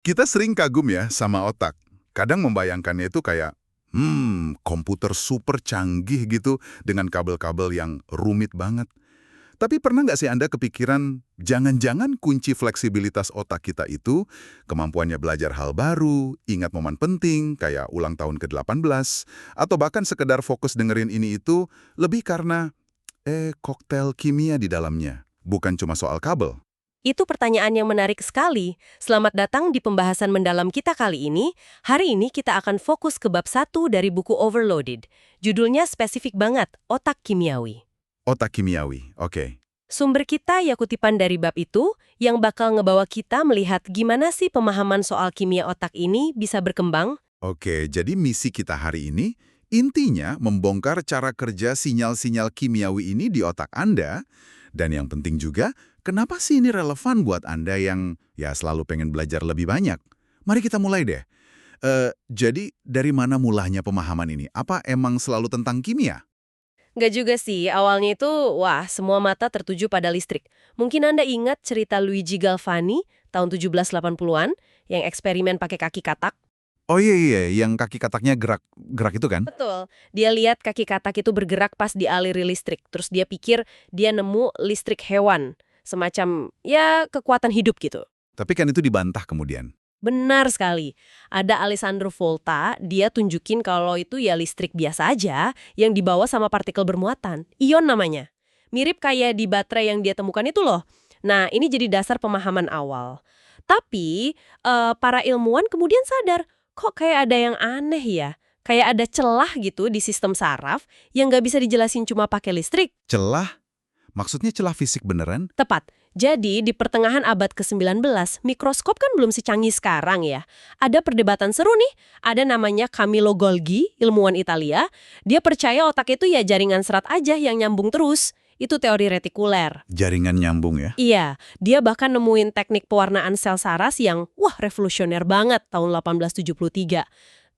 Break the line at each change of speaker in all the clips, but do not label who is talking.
Kita sering kagum ya sama otak. Kadang membayangkannya itu kayak, komputer super canggih gitu dengan kabel-kabel yang rumit banget. Tapi pernah nggak sih Anda kepikiran, jangan-jangan kunci fleksibilitas otak kita itu kemampuannya belajar hal baru, ingat momen penting, kayak ulang tahun ke-18, atau bahkan sekedar fokus dengerin ini itu, lebih karena, koktail kimia di dalamnya, bukan cuma soal kabel.
Itu pertanyaan yang menarik sekali. Selamat datang di pembahasan mendalam kita kali ini. Hari ini kita akan fokus ke bab 1 dari buku Overloaded. Judulnya spesifik banget, otak kimiawi.
Otak kimiawi, oke.
Sumber kita ya kutipan dari bab itu, yang bakal ngebawa kita melihat gimana sih pemahaman soal kimia otak ini bisa berkembang.
Oke, jadi misi kita hari ini intinya membongkar cara kerja sinyal-sinyal kimiawi ini di otak Anda. Dan yang penting juga, kenapa sih ini relevan buat Anda yang ya selalu pengen belajar lebih banyak? Mari kita mulai deh. Jadi dari mana mulanya pemahaman ini? Apa emang selalu tentang kimia?
Nggak juga sih, awalnya itu, wah, semua mata tertuju pada listrik. Mungkin Anda ingat cerita Luigi Galvani tahun 1780-an yang eksperimen pakai kaki katak?
Oh iya, iya, yang kaki kataknya gerak itu kan?
Betul. Dia lihat kaki katak itu bergerak pas dialiri listrik. Terus dia pikir dia nemu listrik hewan. Semacam, ya, kekuatan hidup gitu.
Tapi kan itu dibantah kemudian.
Benar sekali. Ada Alessandro Volta, dia tunjukin kalau itu ya listrik biasa aja yang dibawa sama partikel bermuatan. Ion namanya. Mirip kayak di baterai yang dia temukan itu loh. Nah, ini jadi dasar pemahaman awal. Tapi, para ilmuwan kemudian sadar, kok kayak ada yang aneh ya? Kayak ada celah gitu di sistem saraf yang nggak bisa dijelasin cuma pakai listrik.
Celah? Maksudnya celah fisik beneran?
Tepat. Jadi, di pertengahan abad ke-19, mikroskop kan belum secanggih sekarang ya. Ada perdebatan seru nih. Ada namanya Camillo Golgi, ilmuwan Italia. Dia percaya otak itu ya jaringan serat aja yang nyambung terus. Itu teori retikuler.
Jaringan nyambung ya?
Iya, dia bahkan nemuin teknik pewarnaan sel saras yang, wah, revolusioner banget tahun 1873.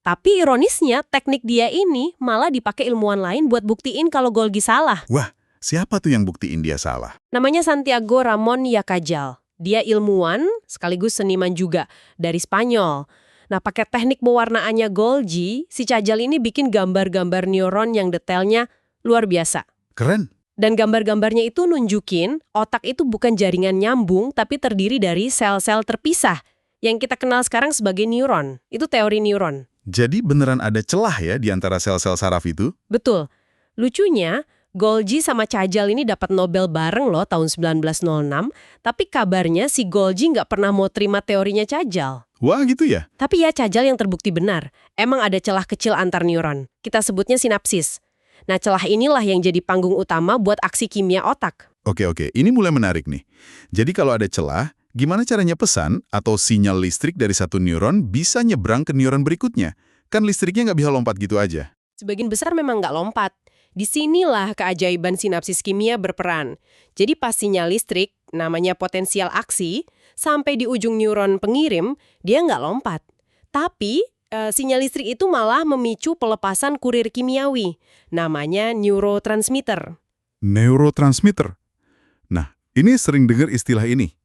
Tapi ironisnya, teknik dia ini malah dipakai ilmuwan lain buat buktiin kalau Golgi salah.
Wah, siapa tuh yang buktiin dia salah?
Namanya Santiago Ramon y Cajal. Dia ilmuwan sekaligus seniman juga dari Spanyol. Nah, pakai teknik pewarnaannya Golgi, si Cajal ini bikin gambar-gambar neuron yang detailnya luar biasa.
Keren.
Dan gambar-gambarnya itu nunjukin otak itu bukan jaringan nyambung, tapi terdiri dari sel-sel terpisah yang kita kenal sekarang sebagai neuron. Itu teori neuron.
Jadi beneran ada celah ya di antara sel-sel saraf itu?
Betul. Lucunya, Golgi sama Cajal ini dapat Nobel bareng loh tahun 1906, tapi kabarnya si Golgi nggak pernah mau terima teorinya Cajal.
Wah gitu ya?
Tapi ya Cajal yang terbukti benar. Emang ada celah kecil antar neuron. Kita sebutnya sinapsis. Nah, celah inilah yang jadi panggung utama buat aksi kimia otak.
Oke, ini mulai menarik nih. Jadi kalau ada celah, gimana caranya pesan atau sinyal listrik dari satu neuron bisa nyebrang ke neuron berikutnya? Kan listriknya nggak bisa lompat gitu aja.
Sebagian besar memang nggak lompat. Disinilah keajaiban sinapsis kimia berperan. Jadi pas sinyal listrik, namanya potensial aksi, sampai di ujung neuron pengirim, dia nggak lompat. Tapi sinyal listrik itu malah memicu pelepasan kurir kimiawi, namanya neurotransmitter.
Neurotransmitter. Nah, ini sering dengar istilah ini.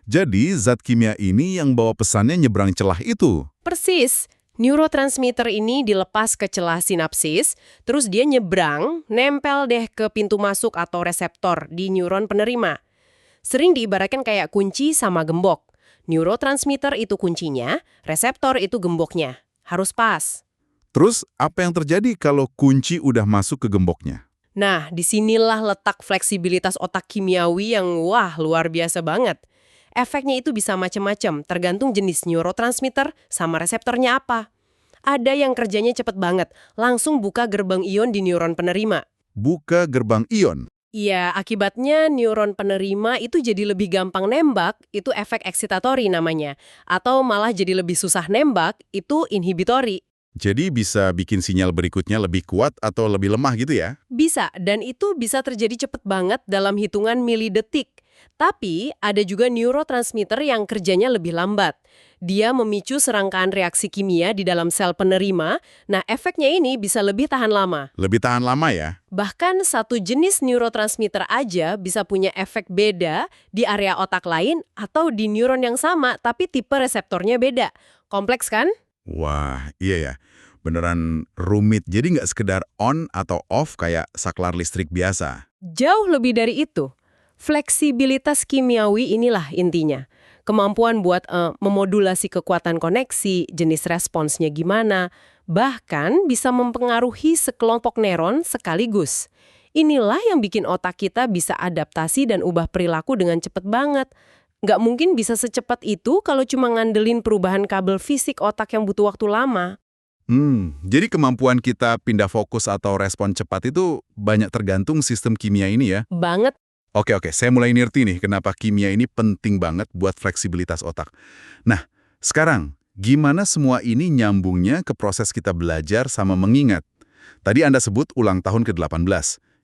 Jadi, zat kimia ini yang bawa pesannya nyebrang celah itu.
Persis. Neurotransmitter ini dilepas ke celah sinapsis, terus dia nyebrang, nempel deh ke pintu masuk atau reseptor di neuron penerima. Sering diibaratkan kayak kunci sama gembok. Neurotransmitter itu kuncinya, reseptor itu gemboknya. Harus pas.
Terus, apa yang terjadi kalau kunci udah masuk ke gemboknya?
Nah, disinilah letak fleksibilitas otak kimiawi yang wah luar biasa banget. Efeknya itu bisa macam-macam, tergantung jenis neurotransmitter sama reseptornya apa. Ada yang kerjanya cepet banget, langsung buka gerbang ion di neuron penerima.
Buka gerbang ion.
Iya, akibatnya neuron penerima itu jadi lebih gampang nembak, itu efek eksitatori namanya. Atau malah jadi lebih susah nembak, itu inhibitori.
Jadi bisa bikin sinyal berikutnya lebih kuat atau lebih lemah gitu ya?
Bisa, dan itu bisa terjadi cepet banget dalam hitungan milidetik. Tapi ada juga neurotransmitter yang kerjanya lebih lambat. Dia memicu serangkaian reaksi kimia di dalam sel penerima. Nah, efeknya ini bisa lebih tahan lama.
Lebih tahan lama ya?
Bahkan satu jenis neurotransmitter aja bisa punya efek beda di area otak lain atau di neuron yang sama, tapi tipe reseptornya beda. Kompleks kan?
Wah, iya ya. Beneran rumit. Jadi nggak sekedar on atau off kayak saklar listrik biasa.
Jauh lebih dari itu. Fleksibilitas kimiawi inilah intinya. Kemampuan buat memodulasi kekuatan koneksi, jenis responsnya gimana, bahkan bisa mempengaruhi sekelompok neuron sekaligus. Inilah yang bikin otak kita bisa adaptasi dan ubah perilaku dengan cepat banget. Nggak mungkin bisa secepat itu kalau cuma ngandelin perubahan kabel fisik otak yang butuh waktu lama.
Jadi kemampuan kita pindah fokus atau respon cepat itu banyak tergantung sistem kimia ini ya?
Banget.
Oke, saya mulai ngerti nih kenapa kimia ini penting banget buat fleksibilitas otak. Nah, sekarang gimana semua ini nyambungnya ke proses kita belajar sama mengingat? Tadi Anda sebut ulang tahun ke-18.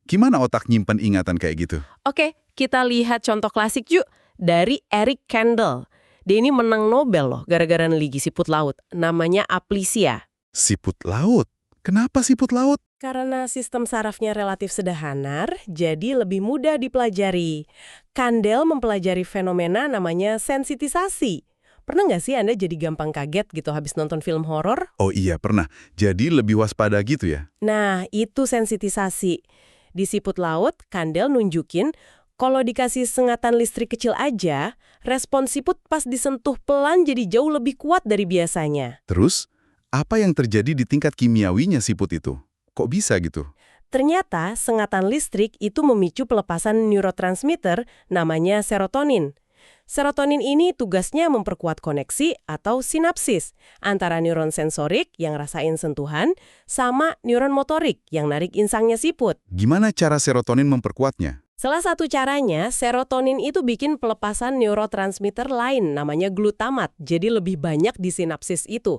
Gimana otak nyimpen ingatan kayak gitu?
Oke, kita lihat contoh klasik yuk dari Eric Kandel. Dia ini menang Nobel loh gara-gara neliti siput laut. Namanya aplysia.
Siput laut? Kenapa siput laut?
Karena sistem sarafnya relatif sederhana, jadi lebih mudah dipelajari. Kandel mempelajari fenomena namanya sensitisasi. Pernah nggak sih Anda jadi gampang kaget gitu habis nonton film horor?
Oh iya, pernah. Jadi lebih waspada gitu ya?
Nah, itu sensitisasi. Di siput laut, Kandel nunjukin kalau dikasih sengatan listrik kecil aja, respon siput pas disentuh pelan jadi jauh lebih kuat dari biasanya.
Terus, apa yang terjadi di tingkat kimiawinya siput itu? Kok bisa gitu?
Ternyata, sengatan listrik itu memicu pelepasan neurotransmitter namanya serotonin. Serotonin ini tugasnya memperkuat koneksi atau sinapsis antara neuron sensorik yang rasain sentuhan sama neuron motorik yang narik insangnya siput.
Gimana cara serotonin memperkuatnya?
Salah satu caranya, serotonin itu bikin pelepasan neurotransmitter lain namanya glutamat, jadi lebih banyak di sinapsis itu.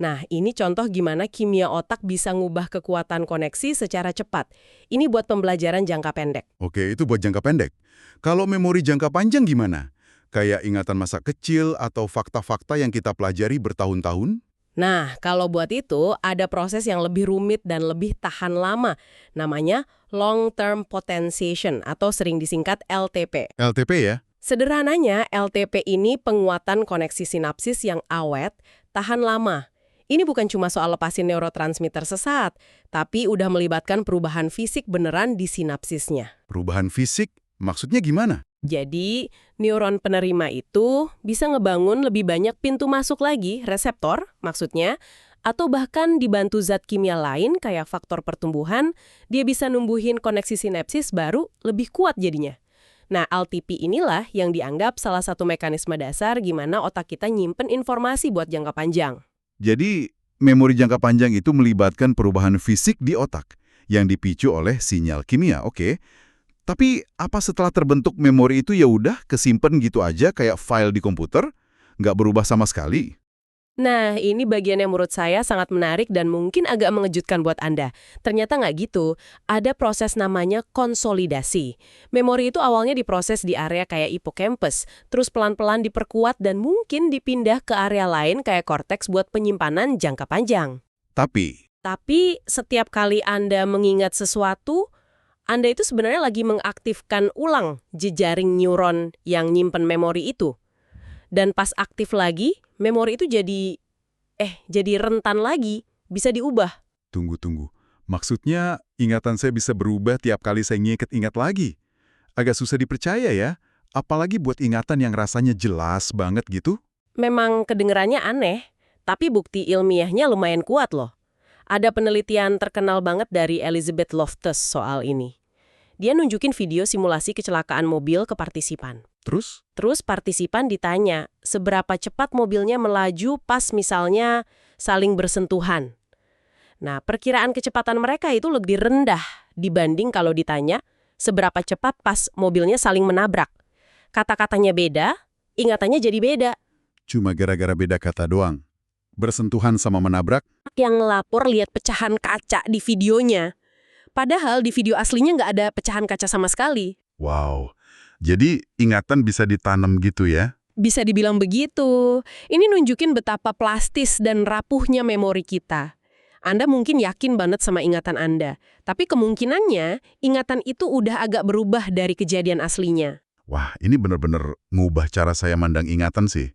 Nah, ini contoh gimana kimia otak bisa ngubah kekuatan koneksi secara cepat. Ini buat pembelajaran jangka pendek.
Oke, itu buat jangka pendek. Kalau memori jangka panjang gimana? Kayak ingatan masa kecil atau fakta-fakta yang kita pelajari bertahun-tahun?
Nah, kalau buat itu, ada proses yang lebih rumit dan lebih tahan lama. Namanya long-term potentiation atau sering disingkat LTP.
LTP ya?
Sederhananya, LTP ini penguatan koneksi sinapsis yang awet, tahan lama. Ini bukan cuma soal lepasin neurotransmitter sesat, tapi udah melibatkan perubahan fisik beneran di sinapsisnya.
Perubahan fisik? Maksudnya gimana?
Jadi, neuron penerima itu bisa ngebangun lebih banyak pintu masuk lagi, reseptor maksudnya, atau bahkan dibantu zat kimia lain kayak faktor pertumbuhan, dia bisa numbuhin koneksi sinapsis baru lebih kuat jadinya. Nah, LTP inilah yang dianggap salah satu mekanisme dasar gimana otak kita nyimpen informasi buat jangka panjang.
Jadi, memori jangka panjang itu melibatkan perubahan fisik di otak yang dipicu oleh sinyal kimia, oke. Tapi apa setelah terbentuk memori itu ya udah kesimpan gitu aja kayak file di komputer? Nggak berubah sama sekali?
Nah, ini bagian yang menurut saya sangat menarik dan mungkin agak mengejutkan buat Anda. Ternyata nggak gitu. Ada proses namanya konsolidasi. Memori itu awalnya diproses di area kayak hipokampus, terus pelan-pelan diperkuat dan mungkin dipindah ke area lain kayak korteks buat penyimpanan jangka panjang. Tapi setiap kali Anda mengingat sesuatu, Anda itu sebenarnya lagi mengaktifkan ulang jejaring neuron yang nyimpen memori itu. Dan pas aktif lagi, memori itu jadi rentan lagi, bisa diubah.
Tunggu. Maksudnya ingatan saya bisa berubah tiap kali saya ingat lagi. Agak susah dipercaya ya, apalagi buat ingatan yang rasanya jelas banget gitu.
Memang kedengerannya aneh, tapi bukti ilmiahnya lumayan kuat loh. Ada penelitian terkenal banget dari Elizabeth Loftus soal ini. Dia nunjukin video simulasi kecelakaan mobil ke partisipan. Terus partisipan ditanya, seberapa cepat mobilnya melaju pas misalnya saling bersentuhan. Nah, perkiraan kecepatan mereka itu lebih rendah dibanding kalau ditanya, seberapa cepat pas mobilnya saling menabrak. Kata-katanya beda, ingatannya jadi beda.
Cuma gara-gara beda kata doang. Bersentuhan sama menabrak?
Yang ngelapor lihat pecahan kaca di videonya. Padahal di video aslinya nggak ada pecahan kaca sama sekali.
Wow, jadi ingatan bisa ditanam gitu ya?
Bisa dibilang begitu. Ini nunjukin betapa plastis dan rapuhnya memori kita. Anda mungkin yakin banget sama ingatan Anda, tapi kemungkinannya ingatan itu udah agak berubah dari kejadian aslinya.
Wah, ini bener-bener ngubah cara saya mandang ingatan sih.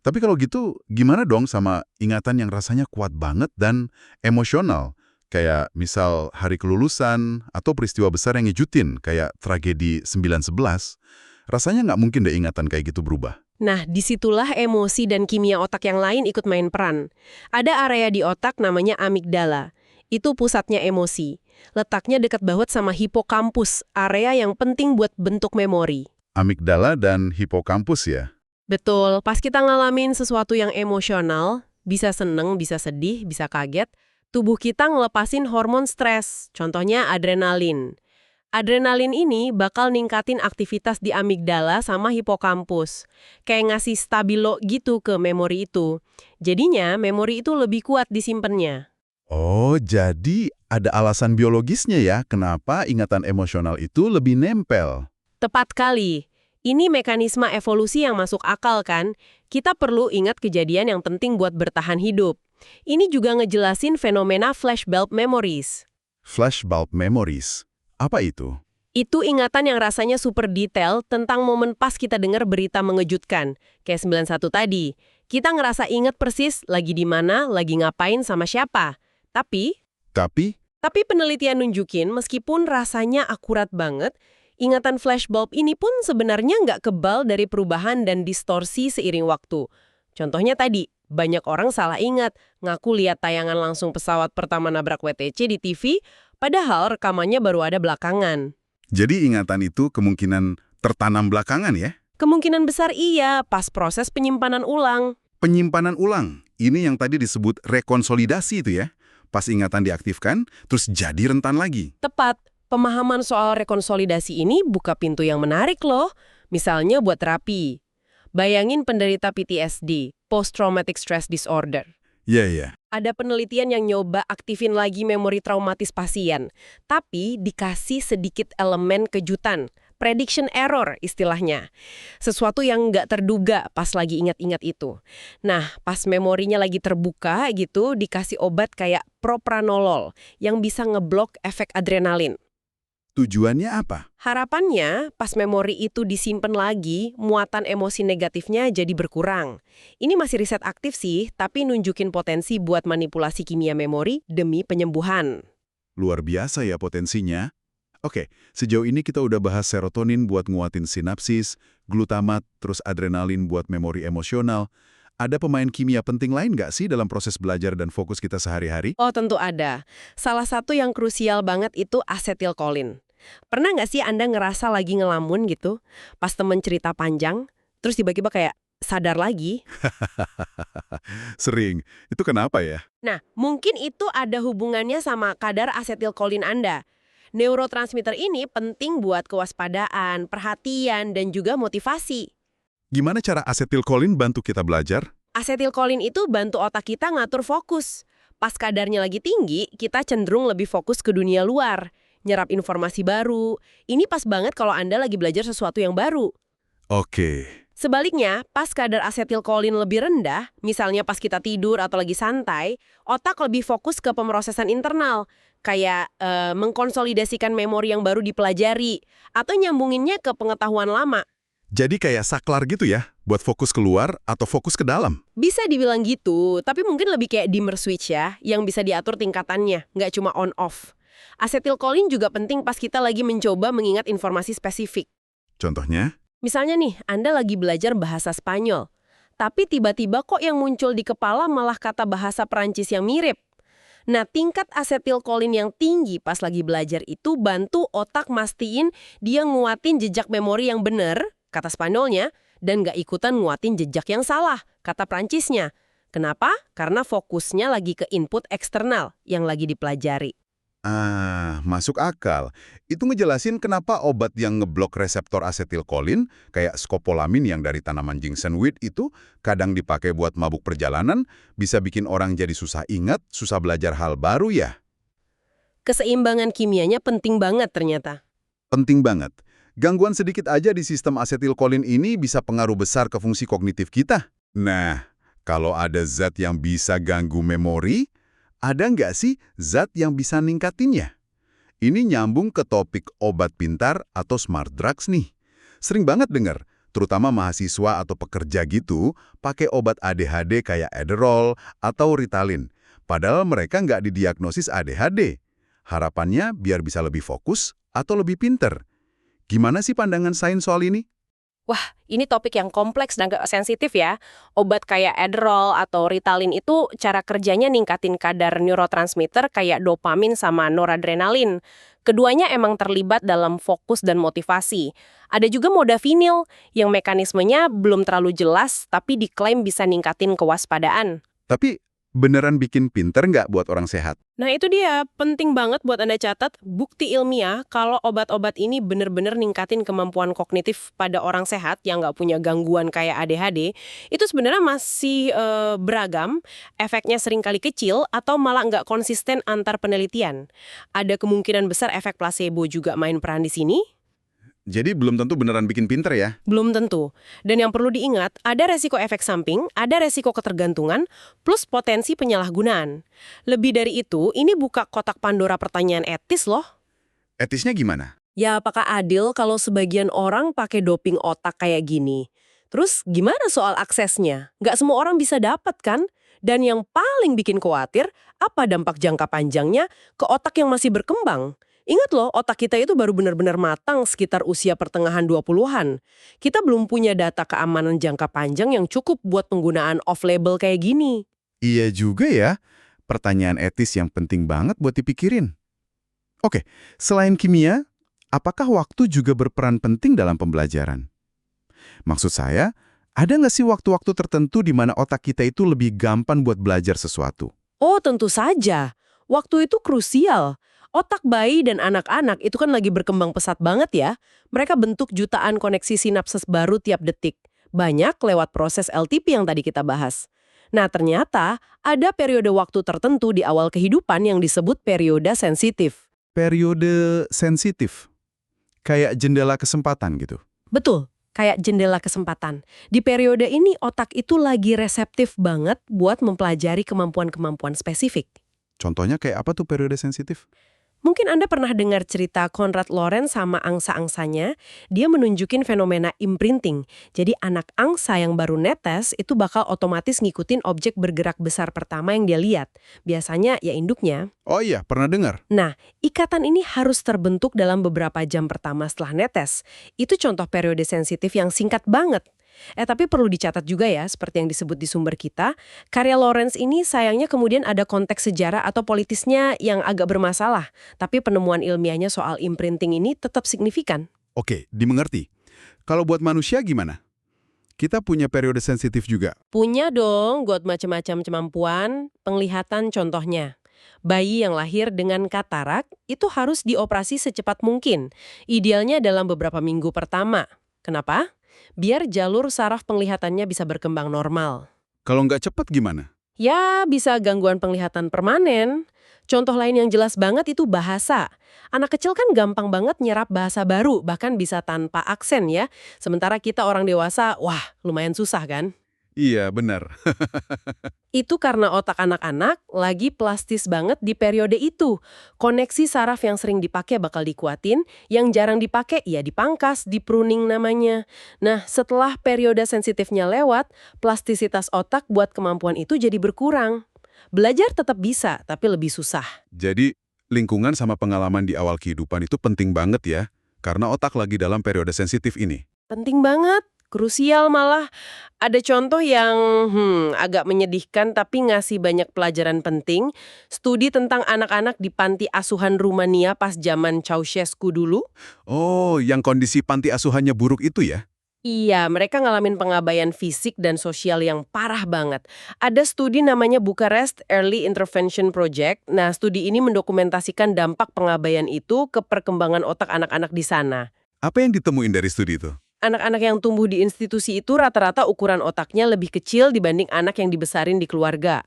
Tapi kalau gitu, gimana dong sama ingatan yang rasanya kuat banget dan emosional? Kayak misal hari kelulusan atau peristiwa besar yang ngejutin, kayak tragedi 9/11. Rasanya nggak mungkin deh ingatan kayak gitu berubah.
Nah, disitulah emosi dan kimia otak yang lain ikut main peran. Ada area di otak namanya amigdala. Itu pusatnya emosi. Letaknya dekat banget sama hipokampus, area yang penting buat bentuk memori.
Amigdala dan hipokampus ya?
Betul, pas kita ngalamin sesuatu yang emosional, bisa seneng, bisa sedih, bisa kaget, tubuh kita ngelepasin hormon stres, contohnya adrenalin. Adrenalin ini bakal ningkatin aktivitas di amigdala sama hipokampus. Kayak ngasih stabilo gitu ke memori itu. Jadinya, memori itu lebih kuat disimpannya.
Oh, jadi ada alasan biologisnya ya kenapa ingatan emosional itu lebih nempel.
Tepat kali. Ini mekanisme evolusi yang masuk akal kan? Kita perlu ingat kejadian yang penting buat bertahan hidup. Ini juga ngejelasin fenomena flashbulb memories.
Flashbulb memories. Apa itu?
Itu ingatan yang rasanya super detail tentang momen pas kita dengar berita mengejutkan. Kayak 91 tadi. Kita ngerasa ingat persis lagi di mana, lagi ngapain sama siapa. Tapi penelitian nunjukin meskipun rasanya akurat banget, ingatan flashbulb ini pun sebenarnya nggak kebal dari perubahan dan distorsi seiring waktu. Contohnya tadi, banyak orang salah ingat, ngaku lihat tayangan langsung pesawat pertama nabrak WTC di TV, padahal rekamannya baru ada belakangan.
Jadi ingatan itu kemungkinan tertanam belakangan ya?
Kemungkinan besar iya, pas proses penyimpanan ulang.
Penyimpanan ulang. Ini yang tadi disebut rekonsolidasi itu ya? Pas ingatan diaktifkan, terus jadi rentan lagi.
Tepat, pemahaman soal rekonsolidasi ini buka pintu yang menarik loh. Misalnya buat terapi. Bayangin penderita PTSD, Post Traumatic Stress Disorder.
Iya.
Ada penelitian yang nyoba aktifin lagi memori traumatis pasien, tapi dikasih sedikit elemen kejutan, prediction error istilahnya. Sesuatu yang nggak terduga pas lagi ingat-ingat itu. Nah, pas memorinya lagi terbuka gitu, dikasih obat kayak propranolol yang bisa ngeblok efek adrenalin.
Tujuannya apa?
Harapannya, pas memori itu disimpan lagi, muatan emosi negatifnya jadi berkurang. Ini masih riset aktif sih, tapi nunjukin potensi buat manipulasi kimia memori demi penyembuhan.
Luar biasa ya potensinya. Oke, sejauh ini kita udah bahas serotonin buat nguatin sinapsis, glutamat, terus adrenalin buat memori emosional. Ada pemain kimia penting lain nggak sih dalam proses belajar dan fokus kita sehari-hari?
Oh, tentu ada. Salah satu yang krusial banget itu asetilkolin. Pernah nggak sih Anda ngerasa lagi ngelamun gitu? Pas temen cerita panjang, terus tiba-tiba kayak sadar lagi?
Sering. Itu kenapa ya?
Nah, mungkin itu ada hubungannya sama kadar asetilkolin Anda. Neurotransmitter ini penting buat kewaspadaan, perhatian, dan juga motivasi.
Gimana cara asetilkolin bantu kita belajar?
Asetilkolin itu bantu otak kita ngatur fokus. Pas kadarnya lagi tinggi, kita cenderung lebih fokus ke dunia luar, nyerap informasi baru. Ini pas banget kalau Anda lagi belajar sesuatu yang baru.
Oke.
Sebaliknya, pas kadar asetilkolin lebih rendah, misalnya pas kita tidur atau lagi santai, otak lebih fokus ke pemrosesan internal, kayak mengkonsolidasikan memori yang baru dipelajari, atau nyambunginnya ke pengetahuan lama.
Jadi kayak saklar gitu ya, buat fokus keluar atau fokus ke dalam?
Bisa dibilang gitu, tapi mungkin lebih kayak dimmer switch ya, yang bisa diatur tingkatannya, nggak cuma on-off. Asetilkolin juga penting pas kita lagi mencoba mengingat informasi spesifik.
Contohnya?
Misalnya nih, Anda lagi belajar bahasa Spanyol, tapi tiba-tiba kok yang muncul di kepala malah kata bahasa Perancis yang mirip. Nah, tingkat asetilkolin yang tinggi pas lagi belajar itu bantu otak mastiin dia nguatin jejak memori yang benar, kata Spanyolnya, dan nggak ikutan nguatin jejak yang salah, kata Prancisnya. Kenapa? Karena fokusnya lagi ke input eksternal yang lagi dipelajari.
Masuk akal. Itu ngejelasin kenapa obat yang ngeblok reseptor asetilkolin, kayak skopolamin yang dari tanaman ginsengweed itu, kadang dipakai buat mabuk perjalanan, bisa bikin orang jadi susah ingat, susah belajar hal baru ya?
Keseimbangan kimianya penting banget ternyata.
Penting banget. Gangguan sedikit aja di sistem asetilkolin ini bisa pengaruh besar ke fungsi kognitif kita. Nah, kalau ada zat yang bisa ganggu memori, ada nggak sih zat yang bisa ningkatinnya? Ini nyambung ke topik obat pintar atau smart drugs nih. Sering banget dengar, terutama mahasiswa atau pekerja gitu, pakai obat ADHD kayak Adderall atau Ritalin. Padahal mereka nggak didiagnosis ADHD. Harapannya biar bisa lebih fokus atau lebih pinter. Gimana sih pandangan sains soal ini?
Wah, ini topik yang kompleks dan agak sensitif ya. Obat kayak Adderall atau Ritalin itu cara kerjanya ningkatin kadar neurotransmitter kayak dopamin sama noradrenalin. Keduanya emang terlibat dalam fokus dan motivasi. Ada juga modafinil yang mekanismenya belum terlalu jelas tapi diklaim bisa ningkatin kewaspadaan.
Tapi beneran bikin pinter nggak buat orang sehat?
Nah itu dia, penting banget buat Anda catat bukti ilmiah kalau obat-obat ini bener-bener ningkatin kemampuan kognitif pada orang sehat yang nggak punya gangguan kayak ADHD, itu sebenarnya masih beragam, efeknya seringkali kecil atau malah nggak konsisten antar penelitian. Ada kemungkinan besar efek placebo juga main peran di sini?
Jadi belum tentu beneran bikin pinter ya?
Belum tentu. Dan yang perlu diingat, ada resiko efek samping, ada resiko ketergantungan, plus potensi penyalahgunaan. Lebih dari itu, ini buka kotak Pandora pertanyaan etis loh.
Etisnya gimana?
Ya, apakah adil kalau sebagian orang pakai doping otak kayak gini? Terus gimana soal aksesnya? Nggak semua orang bisa dapat kan? Dan yang paling bikin khawatir, apa dampak jangka panjangnya ke otak yang masih berkembang? Ingat loh, otak kita itu baru benar-benar matang sekitar usia pertengahan 20-an. Kita belum punya data keamanan jangka panjang yang cukup buat penggunaan off-label kayak gini.
Iya juga ya. Pertanyaan etis yang penting banget buat dipikirin. Oke, selain kimia, apakah waktu juga berperan penting dalam pembelajaran? Maksud saya, ada nggak sih waktu-waktu tertentu di mana otak kita itu lebih gampang buat belajar sesuatu?
Oh, tentu saja. Waktu itu krusial. Otak bayi dan anak-anak itu kan lagi berkembang pesat banget ya. Mereka bentuk jutaan koneksi sinapses baru tiap detik. Banyak lewat proses LTP yang tadi kita bahas. Nah, ternyata ada periode waktu tertentu di awal kehidupan yang disebut periode sensitif.
Periode sensitif. Kayak jendela kesempatan gitu.
Betul, kayak jendela kesempatan. Di periode ini otak itu lagi reseptif banget buat mempelajari kemampuan-kemampuan spesifik.
Contohnya kayak apa tuh periode sensitif?
Mungkin Anda pernah dengar cerita Konrad Lorenz sama angsa-angsanya. Dia menunjukin fenomena imprinting. Jadi anak angsa yang baru netes itu bakal otomatis ngikutin objek bergerak besar pertama yang dia lihat. Biasanya ya induknya.
Oh iya, pernah dengar.
Nah, ikatan ini harus terbentuk dalam beberapa jam pertama setelah netes. Itu contoh periode sensitif yang singkat banget. Tapi perlu dicatat juga ya, seperti yang disebut di sumber kita, karya Lorenz ini sayangnya kemudian ada konteks sejarah atau politisnya yang agak bermasalah, tapi penemuan ilmiahnya soal imprinting ini tetap signifikan.
Oke, dimengerti. Kalau buat manusia gimana? Kita punya periode sensitif juga.
Punya dong, buat macam-macam kemampuan, penglihatan contohnya. Bayi yang lahir dengan katarak itu harus dioperasi secepat mungkin, idealnya dalam beberapa minggu pertama. Kenapa? Biar jalur saraf penglihatannya bisa berkembang normal.
Kalau nggak cepat gimana?
Ya, bisa gangguan penglihatan permanen. Contoh lain yang jelas banget itu bahasa. Anak kecil kan gampang banget nyerap bahasa baru, bahkan bisa tanpa aksen ya. Sementara kita orang dewasa, wah lumayan susah kan?
Iya, benar.
Itu karena otak anak-anak lagi plastis banget di periode itu. Koneksi saraf yang sering dipakai bakal dikuatin, yang jarang dipakai ya dipangkas, di pruning namanya. Nah, setelah periode sensitifnya lewat, plastisitas otak buat kemampuan itu jadi berkurang. Belajar tetap bisa, tapi lebih susah.
Jadi, lingkungan sama pengalaman di awal kehidupan itu penting banget ya, karena otak lagi dalam periode sensitif ini.
Penting banget. Krusial malah. Ada contoh yang agak menyedihkan tapi ngasih banyak pelajaran penting. Studi tentang anak-anak di panti asuhan Rumania pas zaman Ceausescu dulu.
Oh, yang kondisi panti asuhannya buruk itu ya?
Iya, mereka ngalamin pengabaian fisik dan sosial yang parah banget. Ada studi namanya Bucharest Early Intervention Project. Nah, studi ini mendokumentasikan dampak pengabaian itu ke perkembangan otak anak-anak di sana.
Apa yang ditemuin dari studi itu?
Anak-anak yang tumbuh di institusi itu rata-rata ukuran otaknya lebih kecil dibanding anak yang dibesarin di keluarga.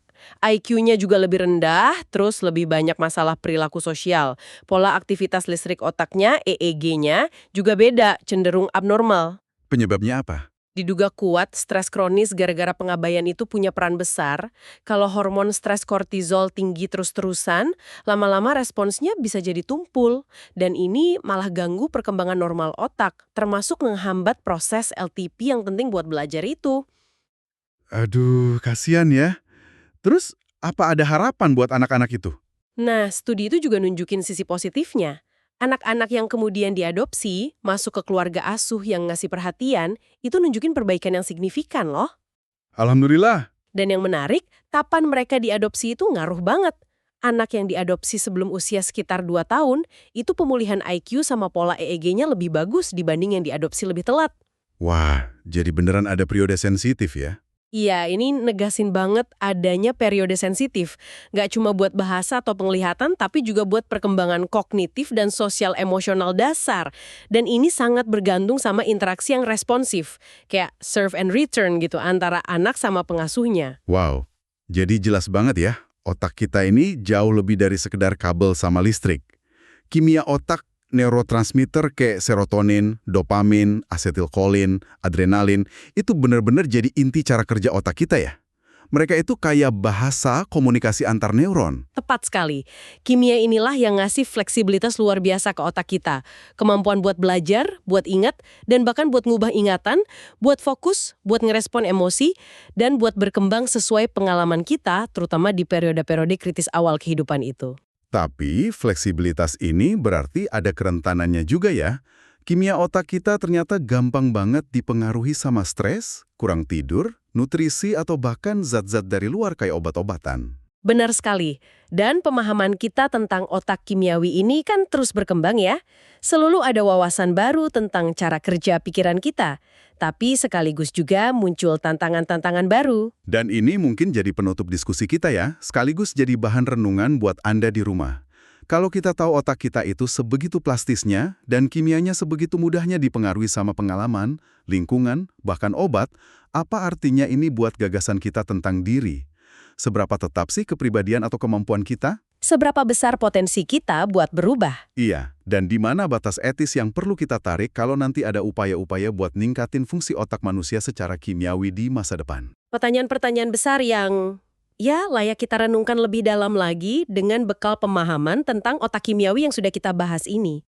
IQ-nya juga lebih rendah, terus lebih banyak masalah perilaku sosial. Pola aktivitas listrik otaknya, EEG-nya, juga beda, cenderung abnormal.
Penyebabnya apa?
Diduga kuat, stres kronis gara-gara pengabaian itu punya peran besar. Kalau hormon stres kortizol tinggi terus-terusan, lama-lama responsnya bisa jadi tumpul. Dan ini malah ganggu perkembangan normal otak, termasuk menghambat proses LTP yang penting buat belajar itu.
Aduh, kasihan ya. Terus, apa ada harapan buat anak-anak itu?
Nah, studi itu juga nunjukin sisi positifnya. Anak-anak yang kemudian diadopsi, masuk ke keluarga asuh yang ngasih perhatian, itu nunjukin perbaikan yang signifikan loh.
Alhamdulillah.
Dan yang menarik, kapan mereka diadopsi itu ngaruh banget. Anak yang diadopsi sebelum usia sekitar 2 tahun, itu pemulihan IQ sama pola EEG-nya lebih bagus dibanding yang diadopsi lebih telat.
Wah, jadi beneran ada periode sensitif ya?
Iya, ini negasin banget adanya periode sensitif. Nggak cuma buat bahasa atau penglihatan, tapi juga buat perkembangan kognitif dan sosial emosional dasar. Dan ini sangat bergantung sama interaksi yang responsif. Kayak serve and return gitu, antara anak sama pengasuhnya.
Wow, jadi jelas banget ya, otak kita ini jauh lebih dari sekedar kabel sama listrik. Kimia otak, neurotransmitter kayak serotonin, dopamin, asetilkolin, adrenalin, itu benar-benar jadi inti cara kerja otak kita ya. Mereka itu kayak bahasa komunikasi antar neuron.
Tepat sekali. Kimia inilah yang ngasih fleksibilitas luar biasa ke otak kita. Kemampuan buat belajar, buat ingat, dan bahkan buat ngubah ingatan, buat fokus, buat ngerespon emosi, dan buat berkembang sesuai pengalaman kita, terutama di periode-periode kritis awal kehidupan itu.
Tapi fleksibilitas ini berarti ada kerentanannya juga ya. Kimia otak kita ternyata gampang banget dipengaruhi sama stres, kurang tidur, nutrisi, atau bahkan zat-zat dari luar kayak obat-obatan.
Benar sekali. Dan pemahaman kita tentang otak kimiawi ini kan terus berkembang ya. Selalu ada wawasan baru tentang cara kerja pikiran kita. Tapi sekaligus juga muncul tantangan-tantangan baru.
Dan ini mungkin jadi penutup diskusi kita ya, sekaligus jadi bahan renungan buat Anda di rumah. Kalau kita tahu otak kita itu sebegitu plastisnya dan kimianya sebegitu mudahnya dipengaruhi sama pengalaman, lingkungan, bahkan obat, apa artinya ini buat gagasan kita tentang diri? Seberapa tetap sih kepribadian atau kemampuan kita?
Seberapa besar potensi kita buat berubah?
Iya, dan di mana batas etis yang perlu kita tarik kalau nanti ada upaya-upaya buat ningkatin fungsi otak manusia secara kimiawi di masa depan?
Pertanyaan-pertanyaan besar yang ya layak kita renungkan lebih dalam lagi dengan bekal pemahaman tentang otak kimiawi yang sudah kita bahas ini.